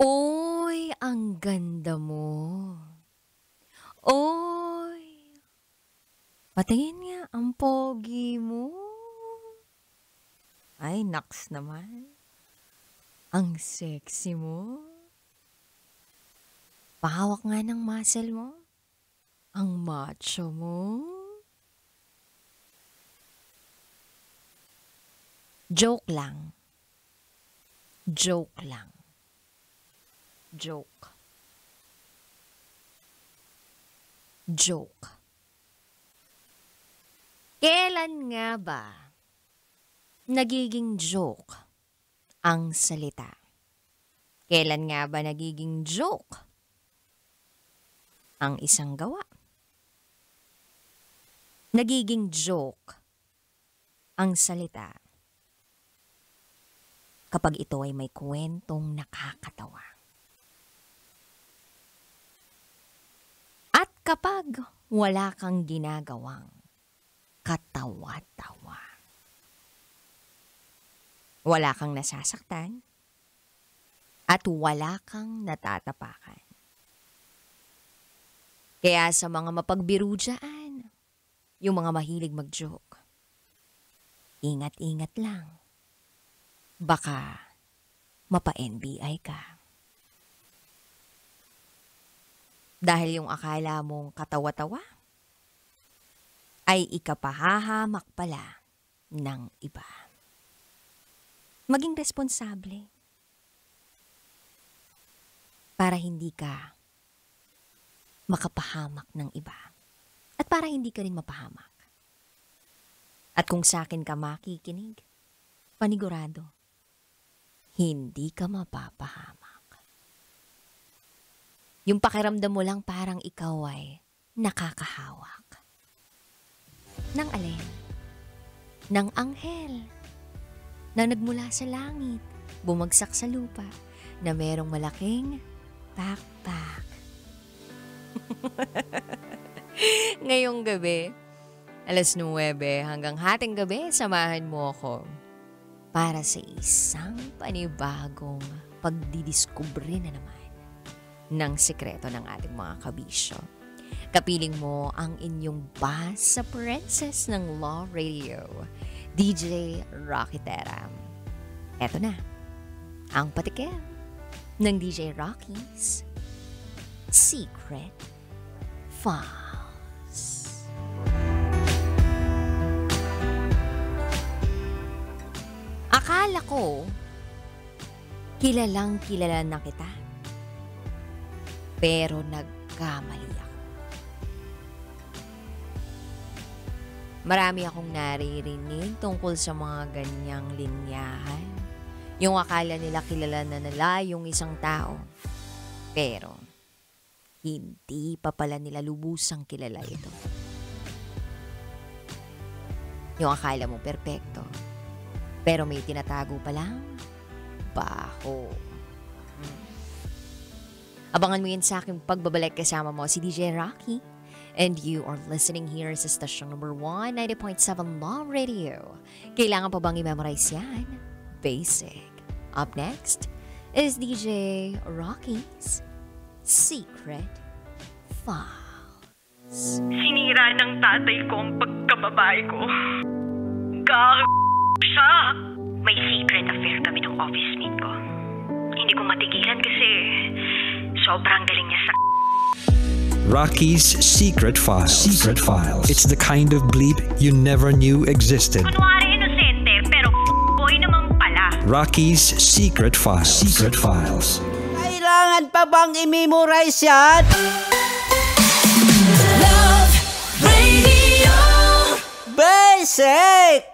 Uy, ang ganda mo. Uy, patingin nga, ang pogi mo. Ay, naks naman. Ang sexy mo. Pahawak nga ng muscle mo. Ang macho mo. Joke lang. Joke lang. Joke. Joke. Kailan nga ba nagiging joke ang salita? Kailan nga ba nagiging joke ang isang gawa? Nagiging joke ang salita kapag ito ay may kwentong nakakatawa. At kapag wala kang ginagawang katawa-tawa. Wala kang nasasaktan at wala kang natatapakan. Kaya sa mga mapagbiro dyan, yung mga mahilig mag-joke, ingat-ingat lang. Baka mapa-NBI ka. Dahil yung akala mong katawa-tawa ay ikapahahamak pala ng iba. Maging responsable para hindi ka makapahamak ng iba at para hindi ka rin mapahamak. At kung sa akin ka makikinig, panigurado, hindi ka mapapahamak. Yung pakiramdam mo lang parang ikaw ay nakakahawak. Ng alin? Ng anghel na nagmula sa langit, bumagsak sa lupa, na merong malaking backpack. Ngayong gabi, 9:00 hanggang hating gabi, samahan mo ako para sa isang panibagong pagdidiskubre na naman ng sikreto ng ating mga kabisyo. Kapiling mo ang inyong basa princess ng Law Radio, DJ Rocky Terra. Eto na, ang patikim ng DJ Rocky's Secret Files. Akala ko, kilalang kilala na kita. Pero nagkamali ako. Marami akong naririnig tungkol sa mga ganyang linyahan. Yung akala nila kilala na nila yung isang tao. Pero, hindi pa pala nila lubusang kilala ito. Yung akala mo perpekto. Pero may tinatago palang baho. Abangan mo yan sa aking pagbabalik, kasama mo si DJ Rocky. And you are listening here sa station number 1, 90.7 Law Radio. Kailangan pa bang i-memorize yan? Basic. Up next is DJ Rocky's Secret Files. Sinira ng tatay ko ang pagkababae ko. Siya! May secret affair kami ng office mate ko. Hindi ko matigilan kasi sobrang galing niya sa... Rocky's Secret Files. Secret Files. It's the kind of bleep you never knew existed. Kunwari inosente, pero boy naman pala. Rocky's Secret Files. Secret Files. Kailangan pa bang i-memorize yan? Love Radio. Basic!